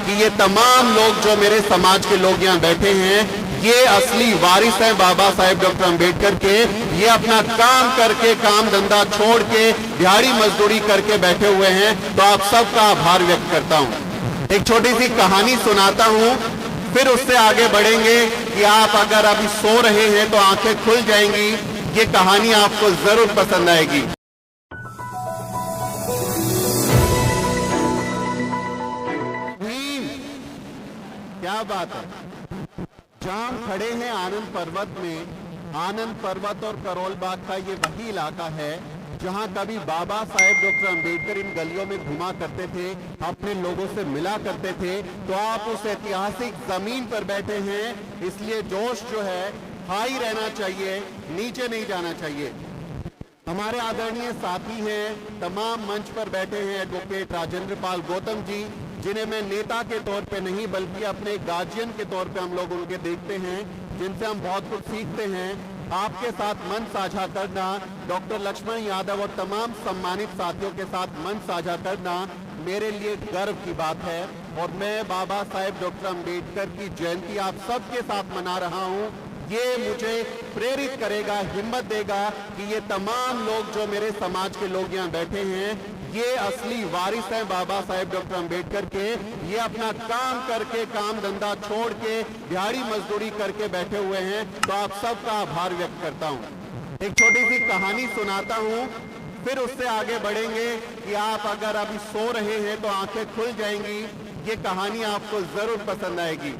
कि ये तमाम लोग जो मेरे समाज के लोग यहाँ बैठे हैं, ये असली वारिस हैं बाबा साहेब डॉक्टर अंबेडकर के। ये अपना काम करके, काम धंधा छोड़ के, दिहाड़ी मजदूरी करके बैठे हुए हैं। तो आप सबका आभार व्यक्त करता हूँ। एक छोटी सी कहानी सुनाता हूँ, फिर उससे आगे बढ़ेंगे कि आप अगर अभी सो रहे हैं तो आंखें खुल जाएंगी। ये कहानी आपको जरूर पसंद आएगी। क्या बात है। जहां हम खड़े हैं आनंद पर्वत में, आनंद पर्वत और करोल बाग का ये वही इलाका है जहां कभी बाबा साहेब डॉक्टर अंबेडकर इन गलियों में घुमा करते थे, अपने लोगों से मिला करते थे। तो आप उस ऐतिहासिक जमीन पर बैठे हैं, इसलिए जोश जो है हाई रहना चाहिए, नीचे नहीं जाना चाहिए। हमारे आदरणीय साथी हैं, तमाम मंच पर बैठे हैं एडवोकेट राजेंद्र पाल गौतम जी, जिन्हें मैं नेता के तौर पे नहीं बल्कि अपने गार्जियन के तौर पे हम लोग उनके देखते हैं, जिनसे हम बहुत कुछ सीखते हैं। आपके साथ मन साझा करना, डॉक्टर लक्ष्मण यादव और तमाम सम्मानित साथियों के साथ मन साझा करना मेरे लिए गर्व की बात है। और मैं बाबा साहेब डॉक्टर अंबेडकर की जयंती आप सबके साथ मना रहा हूँ। ये मुझे प्रेरित करेगा, हिम्मत देगा कि ये तमाम लोग जो मेरे समाज के लोग यहाँ बैठे हैं, ये असली वारिस हैं बाबा साहेब डॉक्टर अंबेडकर के। ये अपना काम करके, काम धंधा छोड़ के, दिहाड़ी मजदूरी करके बैठे हुए हैं। तो आप सबका आभार व्यक्त करता हूँ। एक छोटी सी कहानी सुनाता हूँ, फिर उससे आगे बढ़ेंगे कि आप अगर अभी सो रहे हैं तो आंखें खुल जाएंगी। ये कहानी आपको जरूर पसंद आएगी।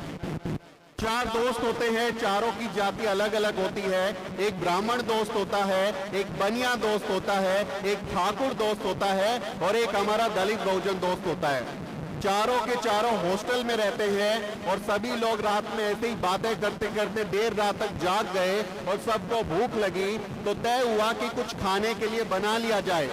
चार दोस्त होते हैं, चारों की जाति अलग अलग होती है। एक ब्राह्मण दोस्त होता है, एक बनिया दोस्त होता है, एक ठाकुर दोस्त होता है और एक हमारा दलित बहुजन दोस्त होता है। चारों के चारों हॉस्टल में रहते हैं और सभी लोग रात में ऐसे ही बातें करते करते देर रात तक जाग गए और सबको भूख लगी। तो तय हुआ कि कुछ खाने के लिए बना लिया जाए,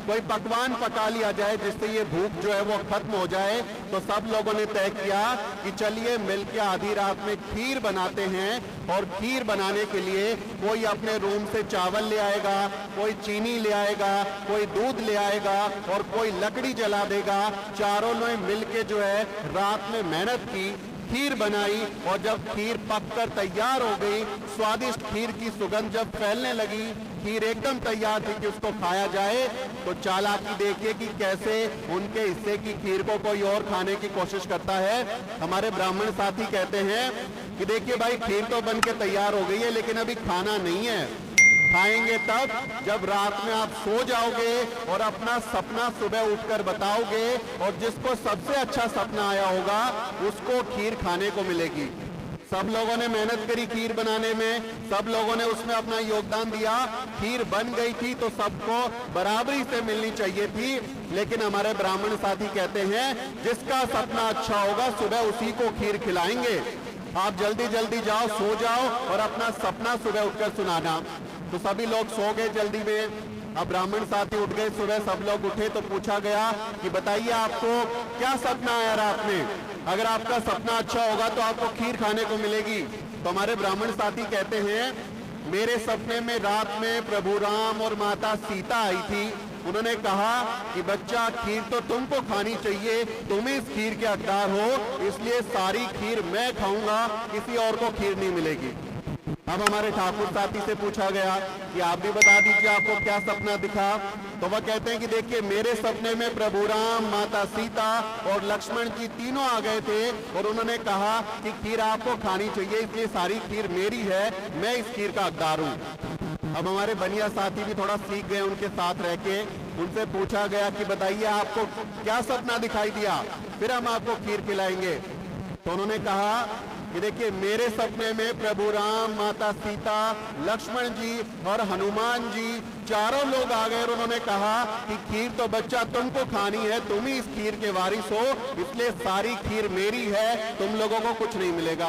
कोई पकवान पका लिया जाए जिससे ये भूख जो है वो खत्म हो जाए। तो सब लोगों ने तय किया कि चलिए मिलके आधी रात में खीर बनाते हैं। और खीर बनाने के लिए कोई अपने रूम से चावल ले आएगा, कोई चीनी ले आएगा, कोई दूध ले आएगा और कोई लकड़ी जला देगा। चारों ने मिलके जो है रात में मेहनत की, खीर बनाई। और जब खीर पककर तैयार हो गई, स्वादिष्ट खीर की सुगंध जब फैलने लगी, खीर एकदम तैयार थी कि उसको खाया जाए। तो चालाकी देखिए कि कैसे उनके हिस्से की खीर को कोई और खाने की कोशिश करता है। हमारे ब्राह्मण साथी कहते हैं कि देखिए भाई, खीर तो बन के तैयार हो गई है लेकिन अभी खाना नहीं है। खाएंगे तब जब रात में आप सो जाओगे और अपना सपना सुबह उठकर बताओगे और जिसको सबसे अच्छा सपना आया होगा उसको खीर खाने को मिलेगी। सब लोगों ने मेहनत करी खीर बनाने में, सब लोगों ने उसमें अपना योगदान दिया। खीर बन गई थी तो सबको बराबरी से मिलनी चाहिए थी। लेकिन हमारे ब्राह्मण साथी कहते हैं जिसका सपना अच्छा होगा सुबह उसी को खीर खिलाएंगे। आप जल्दी जल्दी जाओ, सो जाओ और अपना सपना सुबह उठकर सुनाना। तो सभी लोग सो गए जल्दी में। अब ब्राह्मण साथी उठ गए, सुबह सब लोग उठे तो पूछा गया कि बताइए आपको क्या सपना आया रात में, अगर आपका सपना अच्छा होगा तो आपको खीर खाने को मिलेगी। तो हमारे ब्राह्मण साथी कहते हैं मेरे सपने में रात में प्रभु राम और माता सीता आई थी। उन्होंने कहा कि बच्चा खीर तो तुमको खानी चाहिए, तुम इस खीर के हकदार हो, इसलिए सारी खीर मैं खाऊंगा, किसी और को खीर नहीं मिलेगी। अब हमारे ठाकुर साथी से पूछा गया कि आप भी बता दीजिए आपको क्या सपना दिखा। तो वह कहते हैं कि देखिए मेरे सपने में प्रभु राम, माता सीता और लक्ष्मण जी तीनों आ गए थे और उन्होंने कहा कि खीर आपको खानी चाहिए, इसलिए सारी खीर मेरी है, मैं इस खीर का हकदार हूँ। अब हमारे बनिया साथी भी थोड़ा सीख गए उनके साथ रह के। उनसे पूछा गया कि बताइए आपको क्या सपना दिखाई दिया, फिर हम आपको खीर खिलाएंगे। तो उन्होंने कहा कि देखिए मेरे सपने में प्रभु राम, माता सीता, लक्ष्मण जी और हनुमान जी चारों लोग आ गए और उन्होंने कहा कि खीर तो बच्चा तुमको खानी है, तुम ही इस खीर के वारिस हो, इसलिए सारी खीर मेरी है, तुम लोगों को कुछ नहीं मिलेगा।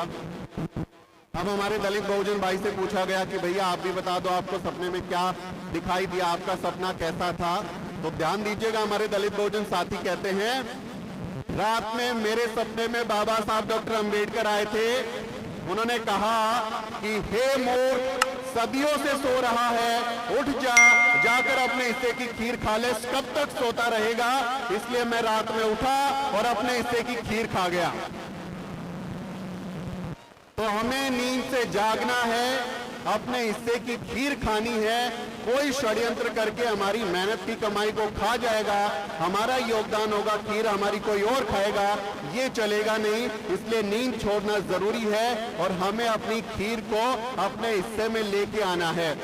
अब हमारे दलित बहुजन भाई से पूछा गया कि भैया आप भी बता दो आपको सपने में क्या दिखाई दिया, आपका सपना कैसा था। तो ध्यान दीजिएगा, हमारे दलित बहुजन साथी कहते हैं रात में मेरे सपने में बाबा साहब डॉक्टर अंबेडकर आए थे। उन्होंने कहा कि हे मूर्ख, सदियों से सो रहा है, उठ जा, जाकर अपने हिस्से की खीर खा ले, कब तक सोता रहेगा। इसलिए मैं रात में उठा और अपने हिस्से की खीर खा गया। तो हमें नींद से जागना है, अपने हिस्से की खीर खानी है। कोई षड्यंत्र करके हमारी मेहनत की कमाई को खा जाएगा, हमारा योगदान होगा, खीर हमारी कोई और खाएगा, ये चलेगा नहीं। इसलिए नींद छोड़ना जरूरी है और हमें अपनी खीर को अपने हिस्से में लेके आना है।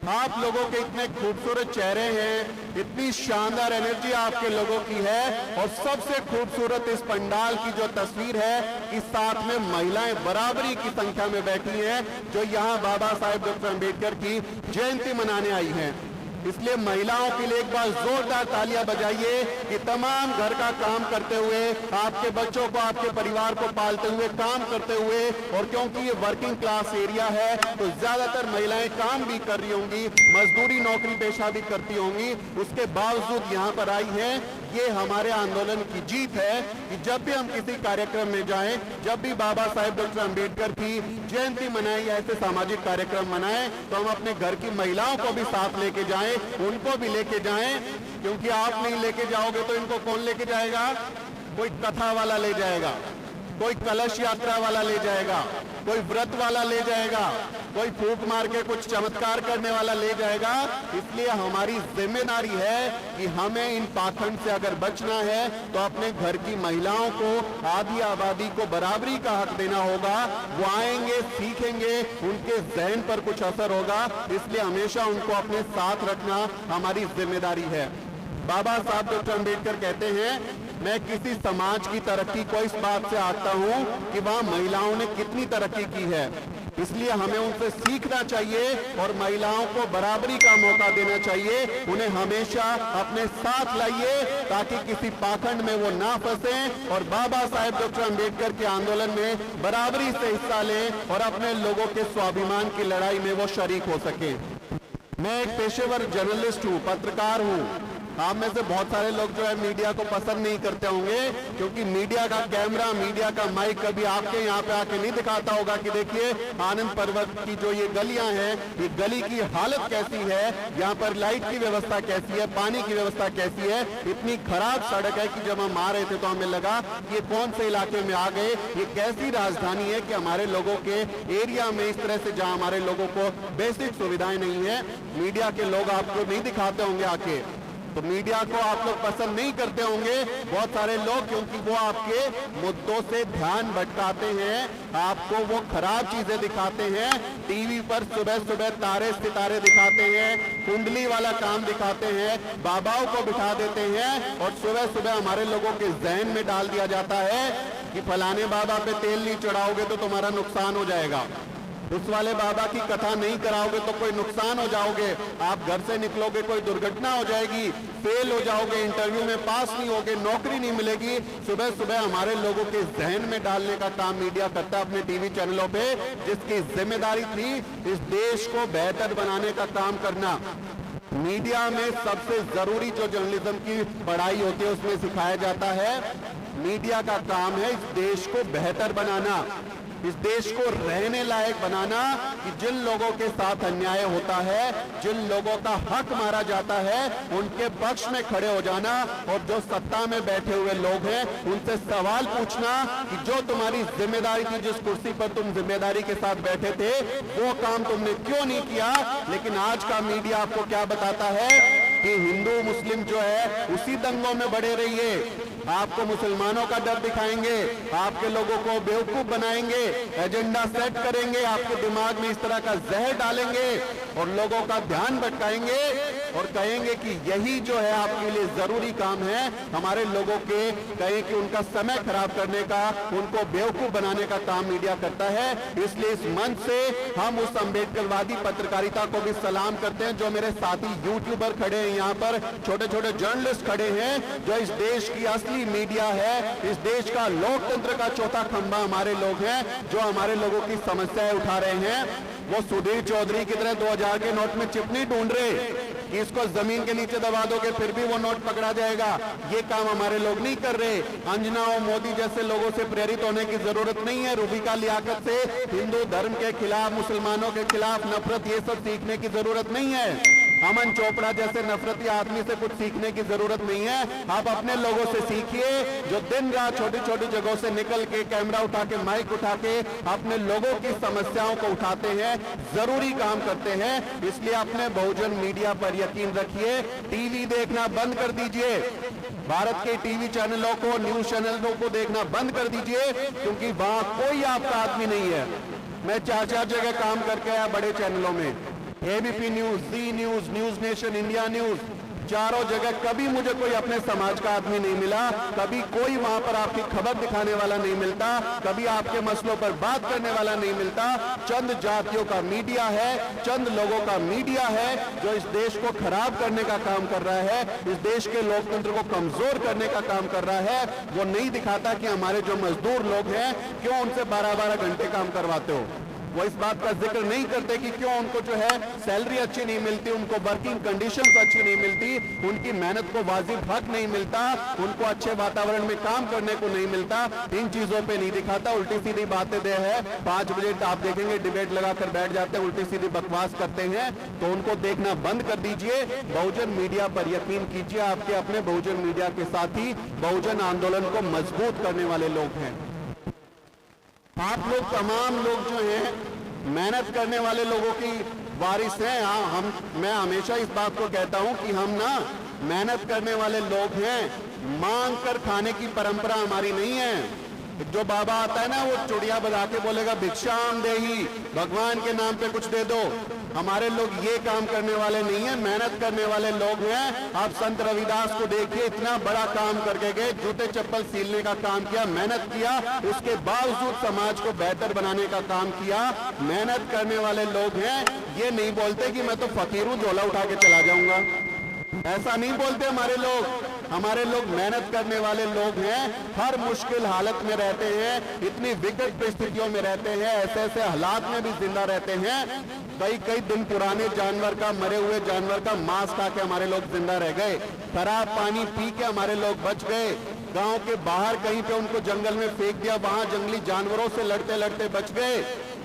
आप लोगों के इतने खूबसूरत चेहरे हैं, इतनी शानदार एनर्जी आपके लोगों की है और सबसे खूबसूरत इस पंडाल की जो तस्वीर है कि साथ में महिलाएं बराबरी की संख्या में बैठी हैं, जो यहाँ बाबा साहेब डॉक्टर अंबेडकर की जयंती मनाने आई हैं। इसलिए महिलाओं के लिए एक बार जोरदार तालियां बजाइए कि तमाम घर का काम करते हुए, आपके बच्चों को, आपके परिवार को पालते हुए, काम करते हुए, और क्योंकि ये वर्किंग क्लास एरिया है तो ज्यादातर महिलाएं काम भी कर रही होंगी, मजदूरी नौकरी पेशा भी करती होंगी, उसके बावजूद यहाँ पर आई है। ये हमारे आंदोलन की जीत है कि जब भी हम किसी कार्यक्रम में जाएं, जब भी बाबा साहेब डॉक्टर अंबेडकर की जयंती मनाएं या ऐसे सामाजिक कार्यक्रम मनाएं, तो हम अपने घर की महिलाओं को भी साथ लेके जाएं, उनको भी लेके जाएं। क्योंकि आप नहीं लेके जाओगे तो इनको कौन लेके जाएगा? कोई कथा वाला ले जाएगा, कोई कलश यात्रा वाला ले जाएगा, कोई व्रत वाला ले जाएगा, कोई फूंक मार के कुछ चमत्कार करने वाला ले जाएगा। इसलिए हमारी जिम्मेदारी है कि हमें इन पाखंड से अगर बचना है तो अपने घर की महिलाओं को, आधी आबादी को बराबरी का हक देना होगा। वो आएंगे, सीखेंगे, उनके जहन पर कुछ असर होगा, इसलिए हमेशा उनको अपने साथ रखना हमारी जिम्मेदारी है। बाबा साहब डॉक्टर अंबेडकर कहते हैं, मैं किसी समाज की तरक्की को इस बात से आंकता हूं कि वहां महिलाओं ने कितनी तरक्की की है। इसलिए हमें उनसे सीखना चाहिए और महिलाओं को बराबरी का मौका देना चाहिए। उन्हें हमेशा अपने साथ लाइए ताकि किसी पाखंड में वो ना फंसे और बाबा साहेब डॉक्टर अंबेडकर के आंदोलन में बराबरी से हिस्सा लें और अपने लोगों के स्वाभिमान की लड़ाई में वो शरीक हो सके। मैं एक पेशेवर जर्नलिस्ट हूँ, पत्रकार हूँ। आप में से बहुत सारे लोग जो है मीडिया को पसंद नहीं करते होंगे, क्योंकि मीडिया का कैमरा, मीडिया का माइक कभी आपके यहाँ पे आके नहीं दिखाता होगा कि देखिए आनंद पर्वत की जो ये गलियां हैं, ये गली की हालत कैसी है, यहाँ पर लाइट की व्यवस्था कैसी है, पानी की व्यवस्था कैसी है। इतनी खराब सड़क है कि जब हम आ रहे थे तो हमें लगा ये कौन से इलाके में आ गए, ये कैसी राजधानी है कि हमारे लोगों के एरिया में इस तरह से जहाँ हमारे लोगों को बेसिक सुविधाएं नहीं है, मीडिया के लोग आपको नहीं दिखाते होंगे आके। तो मीडिया को आप लोग पसंद नहीं करते होंगे बहुत सारे लोग, क्योंकि वो आपके मुद्दों से ध्यान भटकाते हैं, आपको वो खराब चीजें दिखाते हैं। टीवी पर सुबह सुबह तारे सितारे दिखाते हैं, कुंडली वाला काम दिखाते हैं, बाबाओं को बिठा देते हैं और सुबह सुबह हमारे लोगों के जहन में डाल दिया जाता है कि फलाने बाबा पे तेल नहीं चढ़ाओगे तो तुम्हारा नुकसान हो जाएगा, उस वाले बाबा की कथा नहीं कराओगे तो कोई नुकसान हो जाओगे, आप घर से निकलोगे कोई दुर्घटना हो जाएगी, फेल हो जाओगे, इंटरव्यू में पास नहीं होगे, नौकरी नहीं मिलेगी। सुबह सुबह हमारे लोगों के जहन में डालने का काम मीडिया करता है अपने टीवी चैनलों पे, जिसकी जिम्मेदारी थी इस देश को बेहतर बनाने का काम करना। मीडिया में सबसे जरूरी जो जर्नलिज्म की पढ़ाई होती है उसमें सिखाया जाता है, मीडिया का काम है इस देश को बेहतर बनाना, इस देश को रहने लायक बनाना, कि जिन लोगों के साथ अन्याय होता है, जिन लोगों का हक मारा जाता है, उनके पक्ष में खड़े हो जाना और जो सत्ता में बैठे हुए लोग हैं उनसे सवाल पूछना कि जो तुम्हारी जिम्मेदारी थी, जिस कुर्सी पर तुम जिम्मेदारी के साथ बैठे थे, वो काम तुमने क्यों नहीं किया। लेकिन आज का मीडिया आपको क्या बताता है कि हिंदू मुस्लिम जो है उसी दंगों में बढ़े रहिए, आपको मुसलमानों का डर दिखाएंगे, आपके लोगों को बेवकूफ बनाएंगे, एजेंडा सेट करेंगे, आपके दिमाग में इस तरह का जहर डालेंगे और लोगों का ध्यान भटकाएंगे और कहेंगे कि यही जो है आपके लिए जरूरी काम है। हमारे लोगों के कहें कि उनका समय खराब करने का, उनको बेवकूफ बनाने का काम मीडिया करता है। इसलिए इस मंच से हम उस अंबेडकरवादी पत्रकारिता को भी सलाम करते हैं जो मेरे साथी यूट्यूबर खड़े हैं, यहाँ पर छोटे छोटे जर्नलिस्ट खड़े हैं, जो इस देश की असली मीडिया है, इस देश का लोकतंत्र का चौथा खंभा हमारे लोग हैं, जो हमारे लोगों की समस्याएं उठा रहे हैं। वो सुधीर चौधरी की तरह 2000 के नोट में चिप नहीं ढूंढ रहे कि इसको जमीन के नीचे दबा दोगे फिर भी वो नोट पकड़ा जाएगा, ये काम हमारे लोग नहीं कर रहे। अंजना और मोदी जैसे लोगों से प्रेरित होने की जरूरत नहीं है, रूबिका लियाकत से हिंदू धर्म के खिलाफ, मुसलमानों के खिलाफ नफरत, ये सब सीखने की जरूरत नहीं है। अमन चोपड़ा जैसे नफरती आदमी से कुछ सीखने की जरूरत नहीं है। आप अपने लोगों से सीखिए जो दिन रात छोटी छोटी जगहों से निकल के कैमरा उठा के माइक उठा के अपने लोगों की समस्याओं को उठाते हैं, जरूरी काम करते हैं। इसलिए अपने बहुजन मीडिया पर यकीन रखिए। टीवी देखना बंद कर दीजिए, भारत के टीवी चैनलों को, न्यूज चैनलों को देखना बंद कर दीजिए, क्योंकि वहां कोई आपका आदमी नहीं है। मैं 4-4 जगह काम करके आया बड़े चैनलों में, ABP news, Zee news, news nation, India news, चारों जगह कभी मुझे कोई अपने समाज का आदमी नहीं मिला, कभी कोई वहां पर आपकी खबर दिखाने वाला नहीं मिलता, कभी आपके मसलों पर बात करने वाला नहीं मिलता। चंद जातियों का मीडिया है, चंद लोगों का मीडिया है जो इस देश को खराब करने का काम कर रहा है, इस देश के लोकतंत्र को कमजोर करने का काम कर रहा है। वो नहीं दिखाता कि हमारे जो मजदूर लोग हैं क्यों उनसे 12-12 घंटे काम करवाते हो। वो इस बात का जिक्र नहीं करते कि क्यों उनको जो है सैलरी अच्छी नहीं मिलती, उनको वर्किंग कंडीशंस अच्छी नहीं मिलती, उनकी मेहनत को वाजिब हक नहीं मिलता, उनको अच्छे वातावरण में काम करने को नहीं मिलता। इन चीजों पे नहीं दिखाता, उल्टी सीधी बातें दे है। 5 बजे आप देखेंगे डिबेट लगाकर बैठ जाते हैं, उल्टी सीधी बकवास करते हैं, तो उनको देखना बंद कर दीजिए। बहुजन मीडिया पर यकीन कीजिए, आपके अपने बहुजन मीडिया के साथी बहुजन आंदोलन को मजबूत करने वाले लोग हैं। आप लोग तमाम लोग जो हैं मेहनत करने वाले लोगों की वारिस हैं। मैं हमेशा इस बात को कहता हूं कि हम ना मेहनत करने वाले लोग हैं, मांग कर खाने की परंपरा हमारी नहीं है। जो बाबा आता है ना वो चुड़िया बजा के बोलेगा भिक्षाम देही, भगवान के नाम पे कुछ दे दो। हमारे लोग ये काम करने वाले नहीं है, मेहनत करने वाले लोग हैं। आप संत रविदास को देखिए, इतना बड़ा काम करके गए, जूते चप्पल सीलने का काम किया, मेहनत किया, उसके बावजूद समाज को बेहतर बनाने का काम किया। मेहनत करने वाले लोग हैं, ये नहीं बोलते कि मैं तो फकीर हूं झोला उठा के चला जाऊंगा, ऐसा नहीं बोलते हमारे लोग। हमारे लोग मेहनत करने वाले लोग हैं, हर मुश्किल हालत में रहते हैं, इतनी विकट परिस्थितियों में रहते हैं, ऐसे ऐसे हालात में भी जिंदा रहते हैं। कई दिन पुराने जानवर का, मरे हुए जानवर का मांस खा के हमारे लोग जिंदा रह गए, खराब पानी पी के हमारे लोग बच गए, गांव के बाहर कहीं पे उनको जंगल में फेंक दिया, वहां जंगली जानवरों से लड़ते लड़ते बच गए।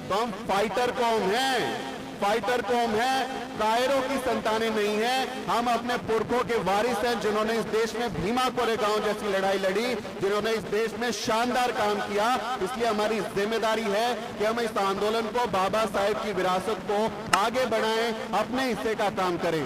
तो हम फाइटर कौम हैं, फाइटर कौम है, कायरों की संतानें नहीं है। हम अपने पुरखों के वारिस हैं, जिन्होंने इस देश में भीमा कोरेगांव जैसी लड़ाई लड़ी, जिन्होंने इस देश में शानदार काम किया। इसलिए हमारी जिम्मेदारी है कि हम इस आंदोलन को, बाबा साहेब की विरासत को आगे बढ़ाएं, अपने हिस्से का काम करें।